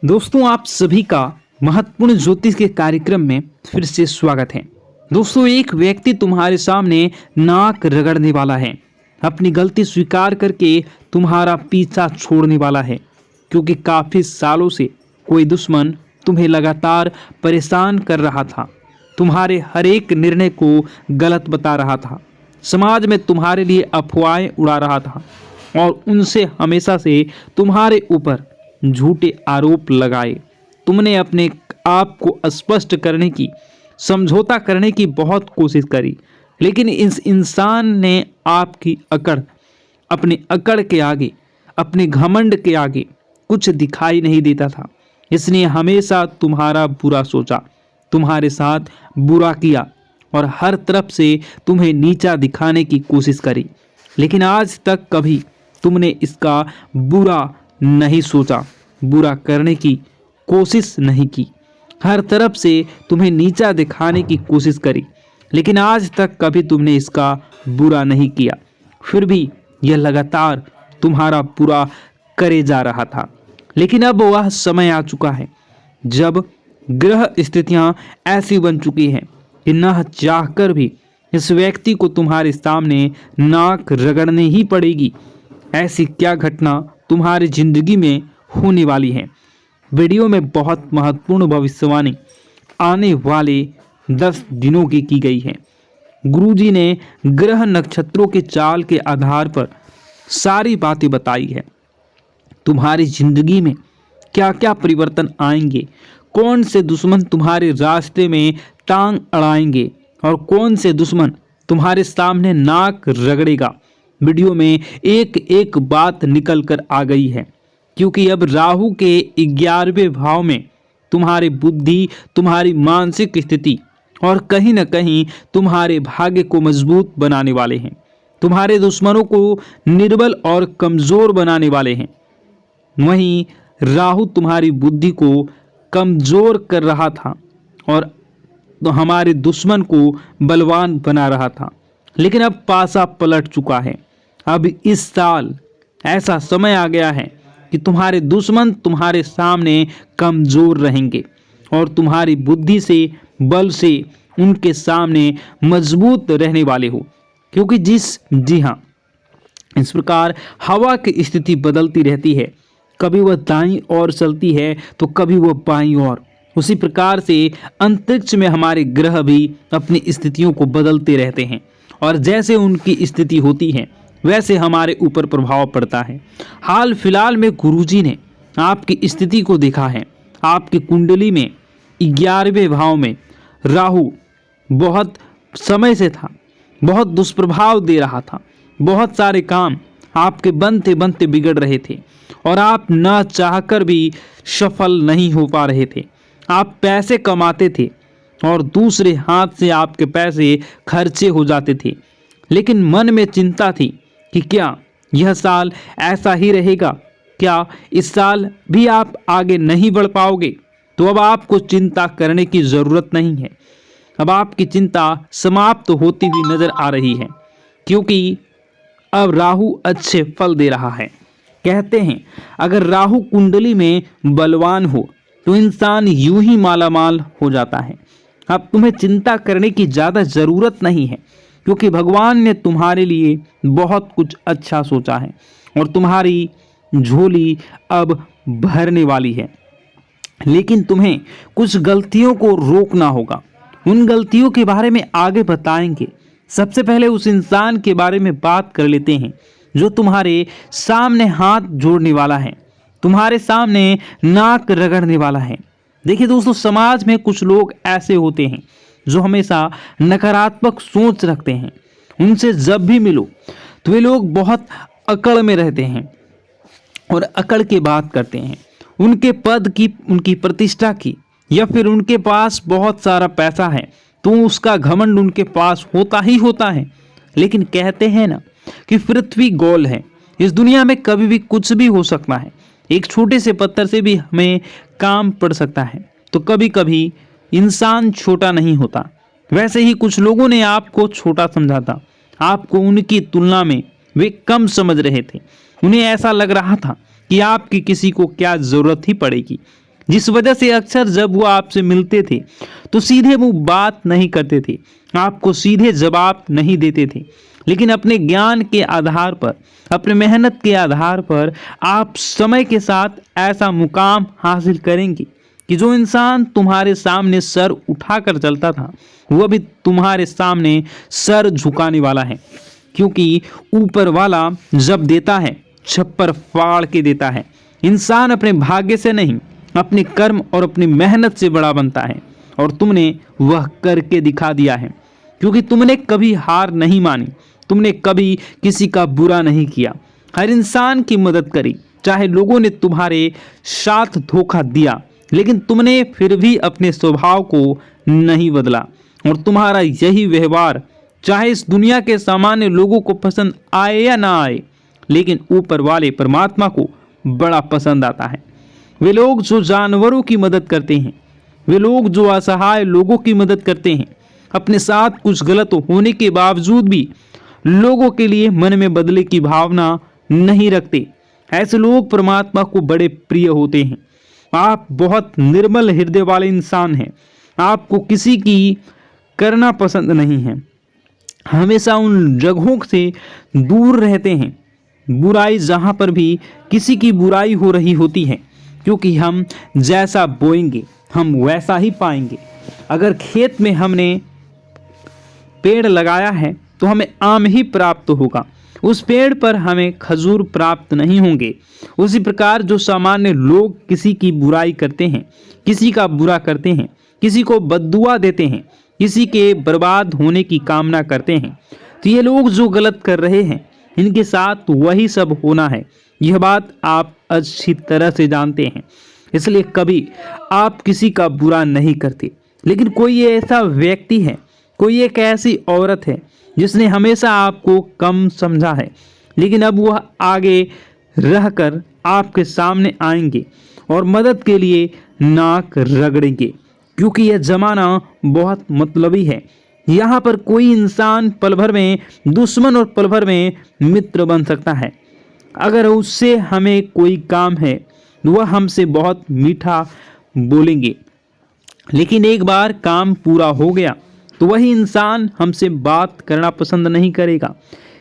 दोस्तों, आप सभी का महत्वपूर्ण ज्योतिष के कार्यक्रम में फिर से स्वागत है। दोस्तों, एक व्यक्ति तुम्हारे सामने नाक रगड़ने वाला है, अपनी गलती स्वीकार करके तुम्हारा पीछा छोड़ने वाला है, क्योंकि काफी सालों से कोई दुश्मन तुम्हें लगातार परेशान कर रहा था, तुम्हारे हर एक निर्णय को गलत बता रहा था, समाज में तुम्हारे लिए अफवाहें उड़ा रहा था और उनसे हमेशा से तुम्हारे ऊपर झूठे आरोप लगाए। तुमने अपने आप को स्पष्ट करने की, समझौता करने की बहुत कोशिश करी, लेकिन इस इंसान ने आपकी अपनी अकड़ के आगे, अपने घमंड के आगे कुछ दिखाई नहीं देता था। इसने हमेशा तुम्हारा बुरा सोचा, तुम्हारे साथ बुरा किया और हर तरफ से तुम्हें नीचा दिखाने की कोशिश करी, लेकिन आज तक कभी तुमने इसका बुरा नहीं सोचा, बुरा करने की कोशिश नहीं की। हर तरफ से तुम्हें नीचा दिखाने की कोशिश करी, लेकिन आज तक कभी तुमने इसका बुरा नहीं किया। फिर भी यह लगातार तुम्हारा बुरा करे जा रहा था। लेकिन अब वह समय आ चुका है जब ग्रह स्थितियां ऐसी बन चुकी हैं कि न चाहकर भी इस व्यक्ति को तुम्हारे सामने नाक रगड़नी ही पड़ेगी। ऐसी क्या घटना तुम्हारी जिंदगी में होने वाली है। वीडियो में बहुत महत्वपूर्ण भविष्यवाणी आने वाले 10 दिनों की गई है। गुरुजी ने ग्रह नक्षत्रों के चाल के आधार पर सारी बातें बताई है। तुम्हारी जिंदगी में क्या क्या परिवर्तन आएंगे, कौन से दुश्मन तुम्हारे रास्ते में टांग अड़ाएंगे और कौन से दुश्मन तुम्हारे सामने नाक रगड़ेगा। वीडियो में एक एक बात निकल कर आ गई है, क्योंकि अब राहु के 11वें भाव में तुम्हारी बुद्धि, तुम्हारी मानसिक स्थिति और कहीं न कहीं तुम्हारे भाग्य को मजबूत बनाने वाले हैं। तुम्हारे दुश्मनों को निर्बल और कमजोर बनाने वाले हैं। वहीं राहु तुम्हारी बुद्धि को कमजोर कर रहा था और तो हमारे दुश्मन को बलवान बना रहा था, लेकिन अब पासा पलट चुका है। अब इस साल ऐसा समय आ गया है कि तुम्हारे दुश्मन तुम्हारे सामने कमजोर रहेंगे और तुम्हारी बुद्धि से, बल से उनके सामने मजबूत रहने वाले हो। क्योंकि जी हाँ, इस प्रकार हवा की स्थिति बदलती रहती है, कभी वह दाईं ओर चलती है तो कभी वह बाईं ओर। उसी प्रकार से अंतरिक्ष में हमारे ग्रह भी अपनी स्थितियों को बदलते रहते हैं और जैसे उनकी स्थिति होती है वैसे हमारे ऊपर प्रभाव पड़ता है। हाल फिलहाल में गुरुजी ने आपकी स्थिति को देखा है। आपकी कुंडली में 11वें भाव में राहु बहुत समय से था, बहुत दुष्प्रभाव दे रहा था, बहुत सारे काम आपके बनते बनते बिगड़ रहे थे और आप न चाहकर भी सफल नहीं हो पा रहे थे। आप पैसे कमाते थे और दूसरे हाथ से आपके पैसे खर्चे हो जाते थे, लेकिन मन में चिंता थी कि क्या यह साल ऐसा ही रहेगा, क्या इस साल भी आप आगे नहीं बढ़ पाओगे। तो अब आपको चिंता करने की ज़रूरत नहीं है। अब आपकी चिंता समाप्त होती हुई नजर आ रही है, क्योंकि अब राहु अच्छे फल दे रहा है। कहते हैं अगर राहु कुंडली में बलवान हो तो इंसान यूं ही मालामाल हो जाता है। अब तुम्हें चिंता करने की ज़्यादा ज़रूरत नहीं है, क्योंकि भगवान ने तुम्हारे लिए बहुत कुछ अच्छा सोचा है और तुम्हारी झोली अब भरने वाली है। लेकिन तुम्हें कुछ गलतियों को रोकना होगा। उन गलतियों के बारे में आगे बताएंगे। सबसे पहले उस इंसान के बारे में बात कर लेते हैं जो तुम्हारे सामने हाथ जोड़ने वाला है, तुम्हारे सामने नाक रगड़ने वाला है। देखिए दोस्तों, समाज में कुछ लोग ऐसे होते हैं जो हमेशा नकारात्मक सोच रखते हैं। उनसे जब भी मिलो तो वे लोग बहुत अकड़ में रहते हैं और अकड़ के बात करते हैं। उनके पद की, उनकी प्रतिष्ठा की, या फिर उनके पास बहुत सारा पैसा है तो उसका घमंड उनके पास होता ही होता है। लेकिन कहते हैं ना कि पृथ्वी गोल है, इस दुनिया में कभी भी कुछ भी हो सकता है। एक छोटे से पत्थर से भी हमें काम पड़ सकता है। तो कभी कभी इंसान छोटा नहीं होता। वैसे ही कुछ लोगों ने आपको छोटा समझा था, आपको उनकी तुलना में वे कम समझ रहे थे। उन्हें ऐसा लग रहा था कि आपकी किसी को क्या ज़रूरत ही पड़ेगी। जिस वजह से अक्सर जब वो आपसे मिलते थे तो सीधे मुंह बात नहीं करते थे, आपको सीधे जवाब नहीं देते थे। लेकिन अपने ज्ञान के आधार पर, अपने मेहनत के आधार पर आप समय के साथ ऐसा मुकाम हासिल करेंगे कि जो इंसान तुम्हारे सामने सर उठाकर चलता था वह भी तुम्हारे सामने सर झुकाने वाला है। क्योंकि ऊपर वाला जब देता है छप्पर फाड़ के देता है। इंसान अपने भाग्य से नहीं, अपने कर्म और अपनी मेहनत से बड़ा बनता है, और तुमने वह करके दिखा दिया है। क्योंकि तुमने कभी हार नहीं मानी, तुमने कभी किसी का बुरा नहीं किया, हर इंसान की मदद करी। चाहे लोगों ने तुम्हारे साथ धोखा दिया, लेकिन तुमने फिर भी अपने स्वभाव को नहीं बदला। और तुम्हारा यही व्यवहार चाहे इस दुनिया के सामान्य लोगों को पसंद आए या ना आए, लेकिन ऊपर वाले परमात्मा को बड़ा पसंद आता है। वे लोग जो जानवरों की मदद करते हैं, वे लोग जो असहाय लोगों की मदद करते हैं, अपने साथ कुछ गलत होने के बावजूद भी लोगों के लिए मन में बदले की भावना नहीं रखते, ऐसे लोग परमात्मा को बड़े प्रिय होते हैं। आप बहुत निर्मल हृदय वाले इंसान हैं। आपको किसी की करना पसंद नहीं है, हमेशा उन जगहों से दूर रहते हैं बुराई जहां पर भी किसी की बुराई हो रही होती है। क्योंकि हम जैसा बोएंगे हम वैसा ही पाएंगे। अगर खेत में हमने पेड़ लगाया है तो हमें आम ही प्राप्त होगा, उस पेड़ पर हमें खजूर प्राप्त नहीं होंगे। उसी प्रकार जो सामान्य लोग किसी की बुराई करते हैं, किसी का बुरा करते हैं, किसी को बद्दुआ देते हैं, किसी के बर्बाद होने की कामना करते हैं, तो ये लोग जो गलत कर रहे हैं इनके साथ वही सब होना है। यह बात आप अच्छी तरह से जानते हैं, इसलिए कभी आप किसी का बुरा नहीं करते। लेकिन कोई ऐसा व्यक्ति है, कोई एक ऐसी औरत है जिसने हमेशा आपको कम समझा है, लेकिन अब वह आगे रहकर आपके सामने आएंगे और मदद के लिए नाक रगड़ेंगे। क्योंकि यह जमाना बहुत मतलबी है। यहाँ पर कोई इंसान पल भर में दुश्मन और पल भर में मित्र बन सकता है। अगर उससे हमें कोई काम है वह हमसे बहुत मीठा बोलेंगे, लेकिन एक बार काम पूरा हो गया तो वही इंसान हमसे बात करना पसंद नहीं करेगा।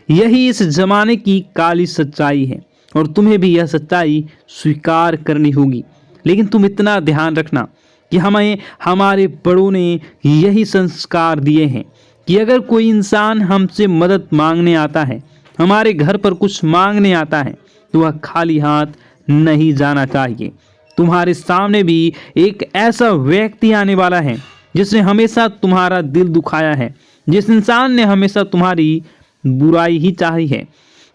यही इस जमाने की काली सच्चाई है और तुम्हें भी यह सच्चाई स्वीकार करनी होगी। लेकिन तुम इतना ध्यान रखना कि हमें हमारे बड़ों ने यही संस्कार दिए हैं कि अगर कोई इंसान हमसे मदद मांगने आता है, हमारे घर पर कुछ मांगने आता है, तो वह खाली हाथ नहीं जाना चाहिए। तुम्हारे सामने भी एक ऐसा व्यक्ति आने वाला है जिसने हमेशा तुम्हारा दिल दुखाया है, जिस इंसान ने हमेशा तुम्हारी बुराई ही चाही है,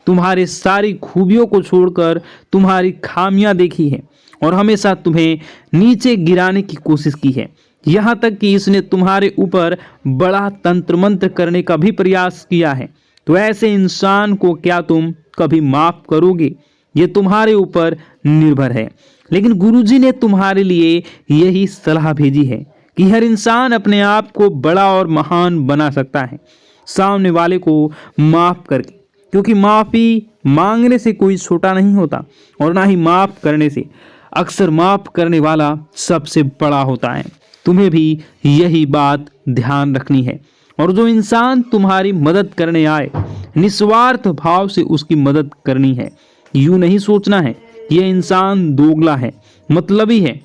तुम्हारे सारी खूबियों को छोड़कर तुम्हारी खामियां देखी है और हमेशा तुम्हें नीचे गिराने की कोशिश की है। यहाँ तक कि इसने तुम्हारे ऊपर बड़ा तंत्र मंत्र करने का भी प्रयास किया है। तो ऐसे इंसान को क्या तुम कभी माफ करोगे? ये तुम्हारे ऊपर निर्भर है। लेकिन गुरुजी ने तुम्हारे लिए यही सलाह भेजी है कि हर इंसान अपने आप को बड़ा और महान बना सकता है सामने वाले को माफ करके, क्योंकि माफी मांगने से कोई छोटा नहीं होता और ना ही माफ करने से। अक्सर माफ करने वाला सबसे बड़ा होता है। तुम्हें भी यही बात ध्यान रखनी है। और जो इंसान तुम्हारी मदद करने आए, निस्वार्थ भाव से उसकी मदद करनी है। यूं नहीं सोचना है यह इंसान दोगला है, मतलबी है,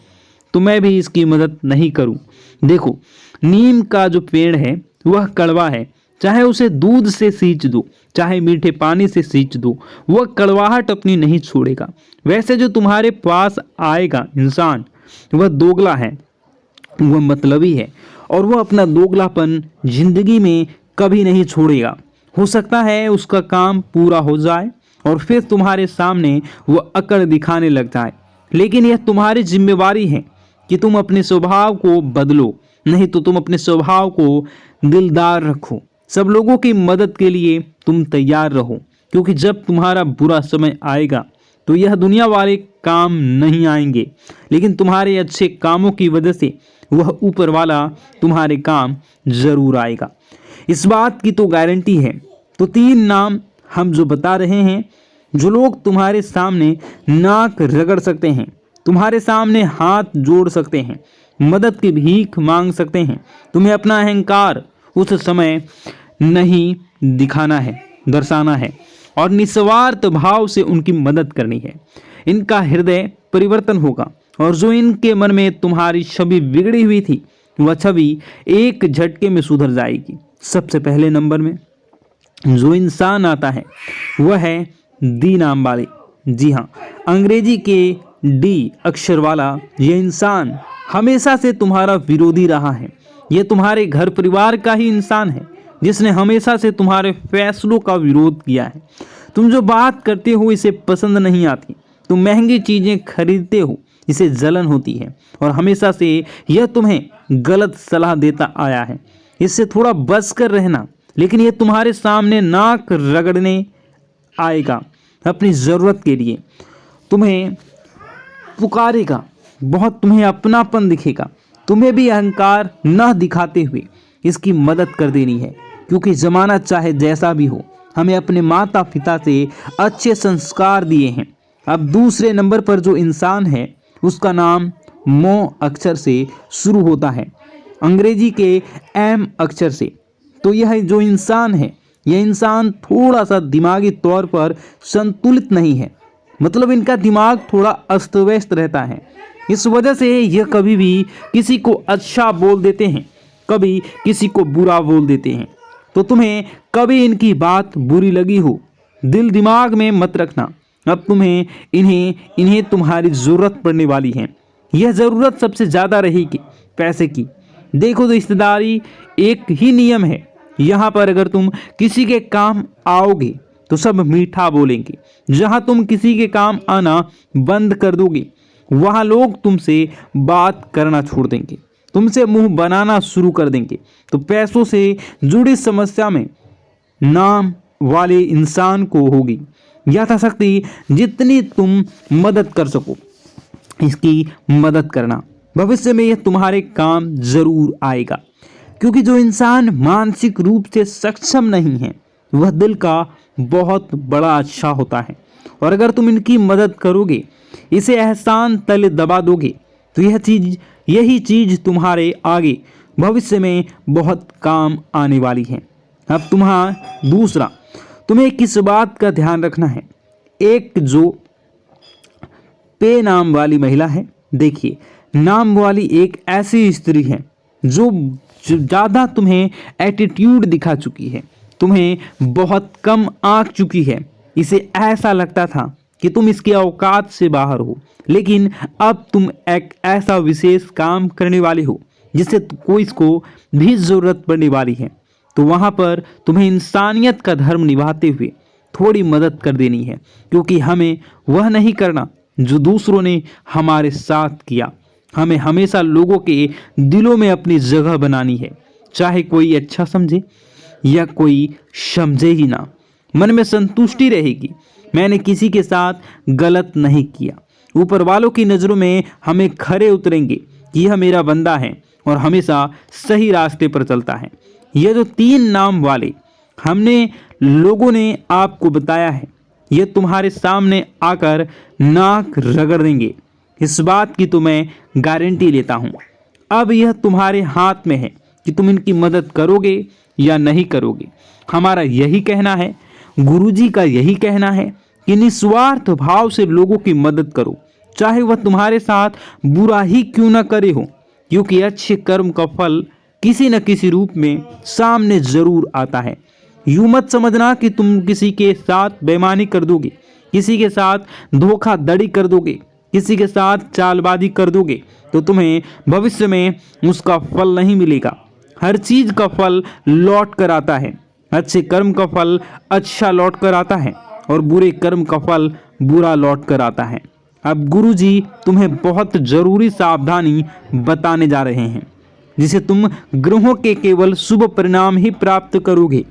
तो मैं भी इसकी मदद नहीं करूं। देखो, नीम का जो पेड़ है वह कड़वा है, चाहे उसे दूध से सींच दो, चाहे मीठे पानी से सींच दो, वह कड़वाहट अपनी नहीं छोड़ेगा। वैसे जो तुम्हारे पास आएगा इंसान, वह दोगला है, वह मतलबी है और वह अपना दोगलापन जिंदगी में कभी नहीं छोड़ेगा। हो सकता है उसका काम पूरा हो जाए और फिर तुम्हारे सामने वह अकड़ दिखाने लग जाए, लेकिन यह तुम्हारी जिम्मेवारी है कि तुम अपने स्वभाव को बदलो, नहीं तो तुम अपने स्वभाव को दिलदार रखो। सब लोगों की मदद के लिए तुम तैयार रहो, क्योंकि जब तुम्हारा बुरा समय आएगा तो यह दुनिया वाले काम नहीं आएंगे, लेकिन तुम्हारे अच्छे कामों की वजह से वह ऊपर वाला तुम्हारे काम जरूर आएगा। इस बात की तो गारंटी है। तो 3 नाम हम जो बता रहे हैं, जो लोग तुम्हारे सामने नाक रगड़ सकते हैं, तुम्हारे सामने हाथ जोड़ सकते हैं, मदद की भीख मांग सकते हैं। तुम्हें अपना अहंकार उस समय नहीं दिखाना है, दर्शाना है और निस्वार्थ भाव से उनकी मदद करनी है। इनका हृदय परिवर्तन होगा और जो इनके मन में तुम्हारी छवि बिगड़ी हुई थी वह छवि एक झटके में सुधर जाएगी। सबसे पहले नंबर में जो इंसान आता है वह है डी नाम वाले। जी हाँ, अंग्रेजी के डी अक्षर वाला यह इंसान हमेशा से तुम्हारा विरोधी रहा है। यह तुम्हारे घर परिवार का ही इंसान है जिसने हमेशा से तुम्हारे फैसलों का विरोध किया है। तुम जो बात करते हो इसे पसंद नहीं आती, तुम महंगी चीजें खरीदते हो इसे जलन होती है और हमेशा से यह तुम्हें गलत सलाह देता आया है। इससे थोड़ा बच कर रहना, लेकिन यह तुम्हारे सामने नाक रगड़ने आएगा अपनी ज़रूरत के लिए। तुम्हें पुकारेगा बहुत, तुम्हें अपनापन दिखेगा। तुम्हें भी अहंकार न दिखाते हुए इसकी मदद कर देनी है, क्योंकि ज़माना चाहे जैसा भी हो हमें अपने माता पिता से अच्छे संस्कार दिए हैं। अब दूसरे नंबर पर जो इंसान है उसका नाम मो अक्षर से शुरू होता है, अंग्रेजी के एम अक्षर से। तो यह जो इंसान है यह इंसान थोड़ा सा दिमागी तौर पर संतुलित नहीं है, मतलब इनका दिमाग थोड़ा अस्त व्यस्त रहता है। इस वजह से यह कभी भी किसी को अच्छा बोल देते हैं, कभी किसी को बुरा बोल देते हैं। तो तुम्हें कभी इनकी बात बुरी लगी हो, दिल दिमाग में मत रखना। अब तुम्हें इन्हें तुम्हारी ज़रूरत पड़ने वाली है। यह ज़रूरत सबसे ज़्यादा रहेगी पैसे की। देखो, रिश्तेदारी एक ही नियम है। यहाँ पर अगर तुम किसी के काम आओगे तो सब मीठा बोलेंगे। जहाँ तुम किसी के काम आना बंद कर दोगे वहाँ लोग तुमसे बात करना छोड़ देंगे, तुमसे मुंह बनाना शुरू कर देंगे। तो पैसों से जुड़ी समस्या में नाम वाले इंसान को होगी यथाशक्ति जितनी तुम मदद कर सको इसकी मदद करना। भविष्य में यह तुम्हारे काम जरूर आएगा, क्योंकि जो इंसान मानसिक रूप से सक्षम नहीं है वह दिल का बहुत बड़ा अच्छा होता है। और अगर तुम इनकी मदद करोगे, इसे एहसान तले दबा दोगे, तो यही चीज तुम्हारे आगे भविष्य में बहुत काम आने वाली है। अब दूसरा, तुम्हें किस बात का ध्यान रखना है। एक जो पे नाम वाली महिला है, देखिए, नाम वाली एक ऐसी स्त्री है जो ज़्यादा तुम्हें एटीट्यूड दिखा चुकी है, तुम्हें बहुत कम आंक चुकी है। इसे ऐसा लगता था कि तुम इसके औकात से बाहर हो, लेकिन अब तुम एक ऐसा विशेष काम करने वाले हो जिससे कोई इसको भी ज़रूरत पड़ने वाली है। तो वहाँ पर तुम्हें इंसानियत का धर्म निभाते हुए थोड़ी मदद कर देनी है, क्योंकि हमें वह नहीं करना जो दूसरों ने हमारे साथ किया। हमें हमेशा लोगों के दिलों में अपनी जगह बनानी है, चाहे कोई अच्छा समझे या कोई समझे ही ना। मन में संतुष्टि रहेगी, मैंने किसी के साथ गलत नहीं किया। ऊपर वालों की नज़रों में हमें खरे उतरेंगे कि यह मेरा बंदा है और हमेशा सही रास्ते पर चलता है। यह जो 3 नाम वाले हमने लोगों ने आपको बताया है, यह तुम्हारे सामने आकर नाक रगड़ देंगे। इस बात की तो मैं गारंटी लेता हूँ। अब यह तुम्हारे हाथ में है कि तुम इनकी मदद करोगे या नहीं करोगे। हमारा यही कहना है, गुरुजी का यही कहना है कि निस्वार्थ भाव से लोगों की मदद करो, चाहे वह तुम्हारे साथ बुरा ही क्यों न करे हो, क्योंकि अच्छे कर्म का फल किसी न किसी रूप में सामने जरूर आता है। यूं मत समझना कि तुम किसी के साथ बेईमानी कर दोगे, किसी के साथ धोखाधड़ी कर दोगे, किसी के साथ चालबाजी कर दोगे तो तुम्हें भविष्य में उसका फल नहीं मिलेगा। हर चीज का फल लौट कर आता है। अच्छे कर्म का फल अच्छा लौट कर आता है और बुरे कर्म का फल बुरा लौट कर आता है। अब गुरुजी तुम्हें बहुत जरूरी सावधानी बताने जा रहे हैं, जिसे तुम ग्रहों के केवल शुभ परिणाम ही प्राप्त करोगे।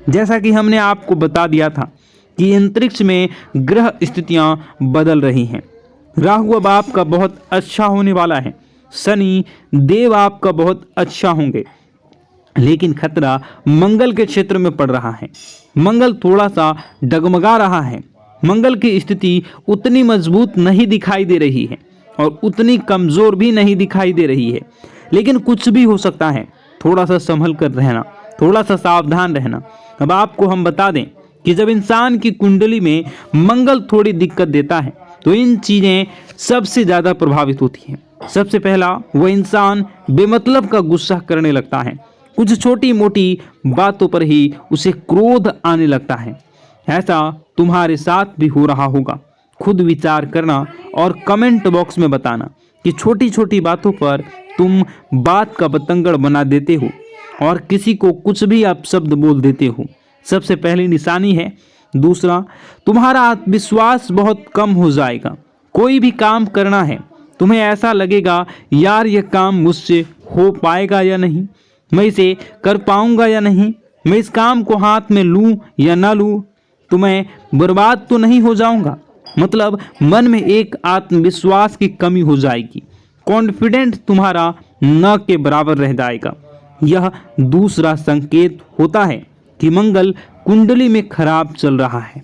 जैसा कि हमने आपको बता दिया था कि अंतरिक्ष में ग्रह स्थितियां बदल रही हैं। राहु अब आपका बहुत अच्छा होने वाला है, शनि देव आपका बहुत अच्छा होंगे, लेकिन खतरा मंगल के क्षेत्र में पड़ रहा है। मंगल थोड़ा सा डगमगा रहा है। मंगल की स्थिति उतनी मजबूत नहीं दिखाई दे रही है। और उतनी कमजोर भी नहीं दिखाई दे रही है। लेकिन कुछ भी हो सकता है, थोड़ा सा संभल कर रहना, थोड़ा सा सावधान रहना। अब आपको हम बता दें कि जब इंसान की कुंडली में मंगल थोड़ी दिक्कत देता है तो इन चीजें सबसे ज्यादा प्रभावित होती हैं। सबसे पहला, वह इंसान बेमतलब का गुस्सा करने लगता है। कुछ छोटी मोटी बातों पर ही उसे क्रोध आने लगता है। ऐसा तुम्हारे साथ भी हो रहा होगा। खुद विचार करना और कमेंट बॉक्स में बताना कि छोटी छोटी बातों पर तुम बात का बतंगड़ बना देते हो और किसी को कुछ भी अपशब्द बोल देते हो। सबसे पहली निशानी है। दूसरा, तुम्हारा आत्मविश्वास बहुत कम हो जाएगा। कोई भी काम करना है, तुम्हें ऐसा लगेगा यार यह काम मुझसे हो पाएगा या नहीं, मैं इसे कर पाऊंगा या नहीं, मैं इस काम को हाथ में लूं या ना लूं, तो मैं बर्बाद तो नहीं हो जाऊंगा। मतलब मन में एक आत्मविश्वास की कमी हो जाएगी। कॉन्फिडेंट तुम्हारा न के बराबर रह जाएगा। यह दूसरा संकेत होता है कि मंगल कुंडली में खराब चल रहा है।